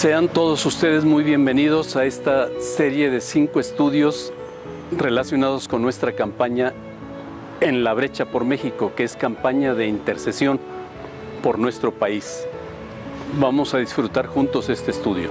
Sean todos ustedes muy bienvenidos a esta serie de 5 estudios relacionados con nuestra campaña En la Brecha por México, que es campaña de intercesión por nuestro país. Vamos a disfrutar juntos este estudio.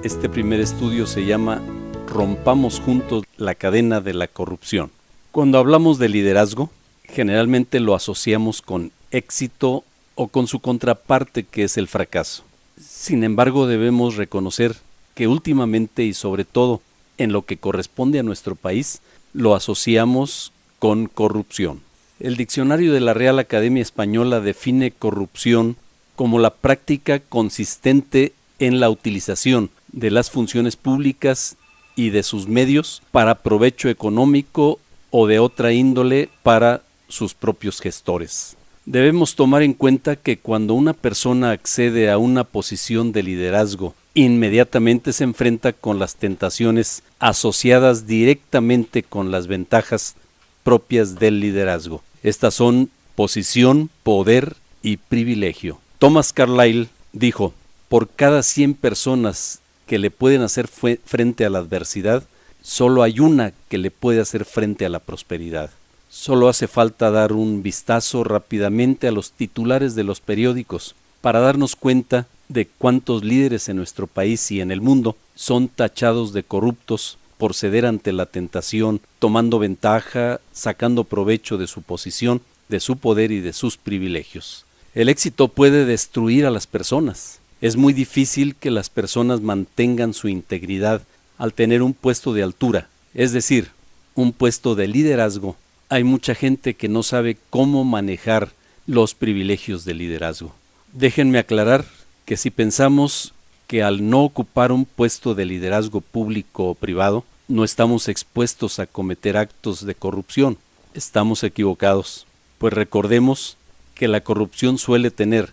Este primer estudio se llama Rompamos juntos la cadena de la corrupción. Cuando hablamos de liderazgo, generalmente lo asociamos con éxito o con su contraparte, que es el fracaso. Sin embargo, debemos reconocer que últimamente y sobre todo en lo que corresponde a nuestro país, lo asociamos con corrupción. El diccionario de la Real Academia Española define corrupción como la práctica consistente en la utilización de las funciones públicas y de sus medios para provecho económico o de otra índole para sus propios gestores. Debemos tomar en cuenta que cuando una persona accede a una posición de liderazgo, inmediatamente se enfrenta con las tentaciones asociadas directamente con las ventajas propias del liderazgo. Estas son posición, poder y privilegio. Thomas Carlyle dijo: por cada 100 personas que le pueden hacer frente a la adversidad, solo hay una que le puede hacer frente a la prosperidad. Solo hace falta dar un vistazo rápidamente a los titulares de los periódicos para darnos cuenta de cuántos líderes en nuestro país y en el mundo son tachados de corruptos por ceder ante la tentación, tomando ventaja, sacando provecho de su posición, de su poder y de sus privilegios. El éxito puede destruir a las personas. Es muy difícil que las personas mantengan su integridad al tener un puesto de altura, es decir, un puesto de liderazgo. Hay mucha gente que no sabe cómo manejar los privilegios de liderazgo. Déjenme aclarar que si pensamos que al no ocupar un puesto de liderazgo público o privado, no estamos expuestos a cometer actos de corrupción, estamos equivocados. Pues recordemos que la corrupción suele tener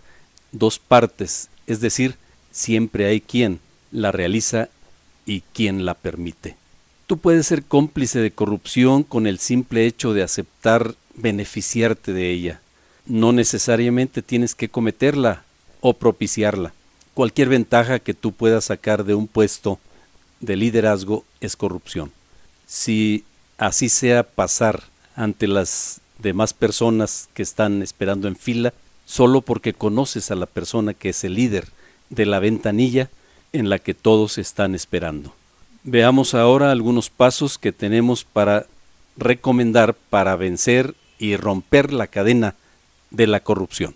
dos partes, es decir, siempre hay quien la realiza y quien la permite. Tú puedes ser cómplice de corrupción con el simple hecho de aceptar beneficiarte de ella. No necesariamente tienes que cometerla o propiciarla. Cualquier ventaja que tú puedas sacar de un puesto de liderazgo es corrupción. Si así sea pasar ante las demás personas que están esperando en fila, solo porque conoces a la persona que es el líder de la ventanilla en la que todos están esperando. Veamos ahora algunos pasos que tenemos para recomendar para vencer y romper la cadena de la corrupción.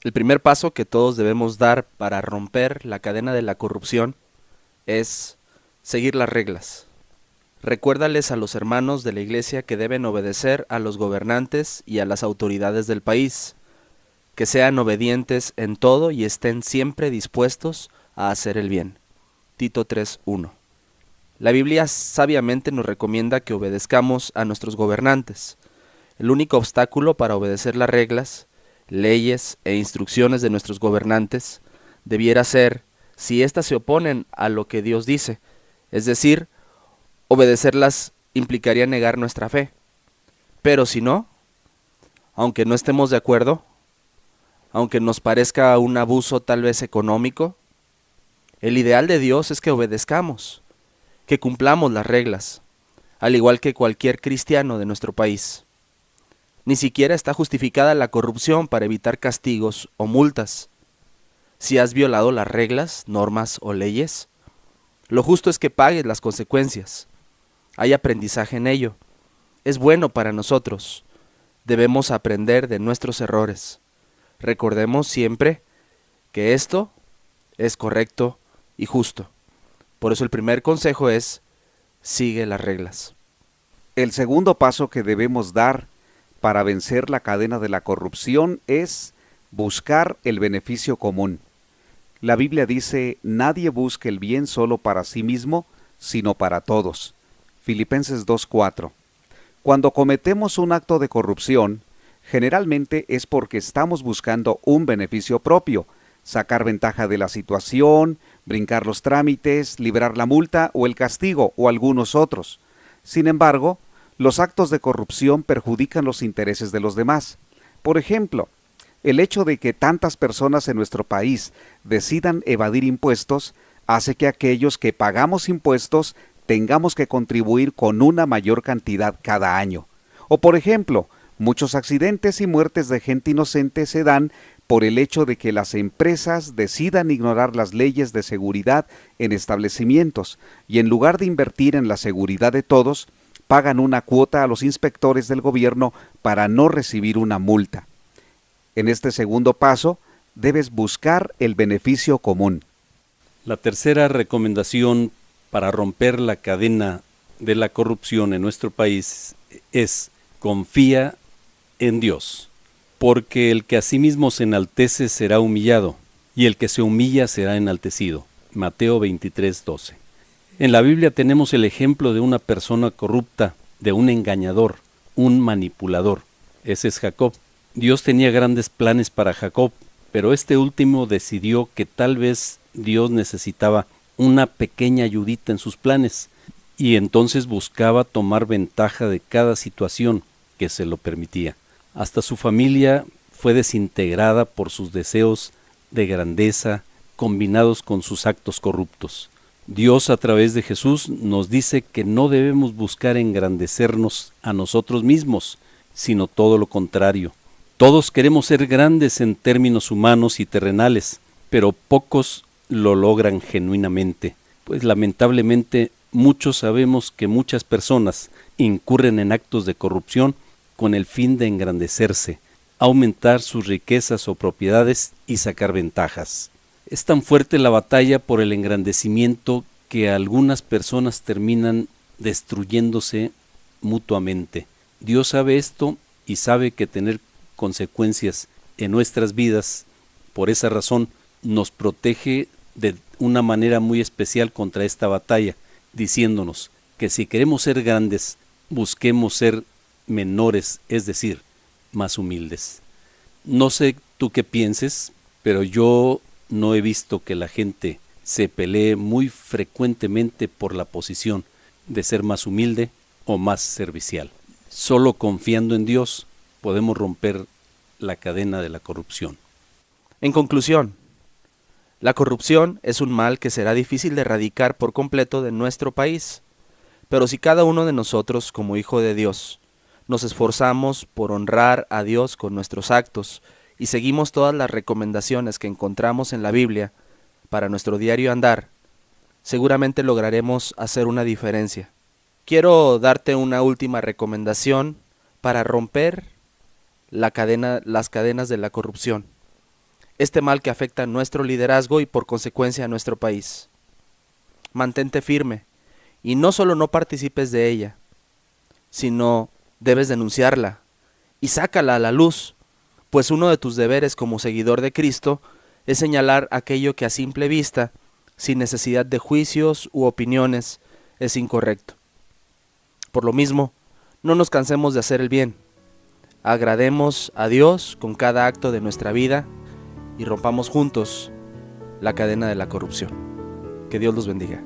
El primer paso que todos debemos dar para romper la cadena de la corrupción es seguir las reglas. Recuérdales a los hermanos de la iglesia que deben obedecer a los gobernantes y a las autoridades del país, que sean obedientes en todo y estén siempre dispuestos a hacer el bien. Tito 3:1. La Biblia sabiamente nos recomienda que obedezcamos a nuestros gobernantes. El único obstáculo para obedecer las reglas, leyes e instrucciones de nuestros gobernantes debiera ser si éstas se oponen a lo que Dios dice, es decir, obedecerlas implicaría negar nuestra fe. Pero si no, aunque no estemos de acuerdo, aunque nos parezca un abuso tal vez económico, el ideal de Dios es que obedezcamos, que cumplamos las reglas, al igual que cualquier cristiano de nuestro país. Ni siquiera está justificada la corrupción para evitar castigos o multas. Si has violado las reglas, normas o leyes, lo justo es que pagues las consecuencias. Hay aprendizaje en ello. Es bueno para nosotros. Debemos aprender de nuestros errores. Recordemos siempre que esto es correcto y justo. Por eso el primer consejo es: sigue las reglas. El segundo paso que debemos dar para vencer la cadena de la corrupción es buscar el beneficio común. La Biblia dice: nadie busque el bien solo para sí mismo, sino para todos. Filipenses 2:4. Cuando cometemos un acto de corrupción, generalmente es porque estamos buscando un beneficio propio, sacar ventaja de la situación, brincar los trámites, librar la multa o el castigo o algunos otros. Sin embargo, los actos de corrupción perjudican los intereses de los demás. Por ejemplo, El hecho de que tantas personas en nuestro país decidan evadir impuestos hace que aquellos que pagamos impuestos tengamos que contribuir con una mayor cantidad cada año. O por ejemplo, muchos accidentes y muertes de gente inocente se dan por el hecho de que las empresas decidan ignorar las leyes de seguridad en establecimientos y en lugar de invertir en la seguridad de todos, pagan una cuota a los inspectores del gobierno para no recibir una multa. En este segundo paso, debes buscar el beneficio común. La tercera recomendación para romper la cadena de la corrupción en nuestro país es: confía en Dios, porque el que a sí mismo se enaltece será humillado, y el que se humilla será enaltecido. Mateo 23:12. En la Biblia tenemos el ejemplo de una persona corrupta, de un engañador, un manipulador. Ese es Jacob. Dios tenía grandes planes para Jacob, pero este último decidió que tal vez Dios necesitaba una pequeña ayudita en sus planes, y entonces buscaba tomar ventaja de cada situación que se lo permitía. Hasta su familia fue desintegrada por sus deseos de grandeza combinados con sus actos corruptos. Dios, a través de Jesús, nos dice que no debemos buscar engrandecernos a nosotros mismos, sino todo lo contrario. Todos queremos ser grandes en términos humanos y terrenales, pero pocos lo logran genuinamente, pues lamentablemente muchos sabemos que muchas personas incurren en actos de corrupción con el fin de engrandecerse, aumentar sus riquezas o propiedades y sacar ventajas. Es tan fuerte la batalla por el engrandecimiento que algunas personas terminan destruyéndose mutuamente. Dios sabe esto y sabe que tener consecuencias en nuestras vidas. Por esa razón nos protege de una manera muy especial contra esta batalla, diciéndonos que si queremos ser grandes, busquemos ser menores, es decir, más humildes. No sé tú qué pienses, pero yo no he visto que la gente se pelee muy frecuentemente por la posición de ser más humilde o más servicial. Solo confiando en Dios podemos romper la cadena de la corrupción. En conclusión, la corrupción es un mal que será difícil de erradicar por completo de nuestro país, pero si cada uno de nosotros, como hijo de Dios, nos esforzamos por honrar a Dios con nuestros actos y seguimos todas las recomendaciones que encontramos en la Biblia para nuestro diario andar, seguramente lograremos hacer una diferencia. Quiero darte una última recomendación para romper las cadenas de la corrupción, este mal que afecta a nuestro liderazgo y por consecuencia a nuestro país. Mantente firme y no solo no participes de ella, sino debes denunciarla y sácala a la luz, pues uno de tus deberes como seguidor de Cristo es señalar aquello que a simple vista, sin necesidad de juicios u opiniones, es incorrecto. Por lo mismo, no nos cansemos de hacer el bien. Agrademos a Dios con cada acto de nuestra vida y rompamos juntos la cadena de la corrupción. Que Dios los bendiga.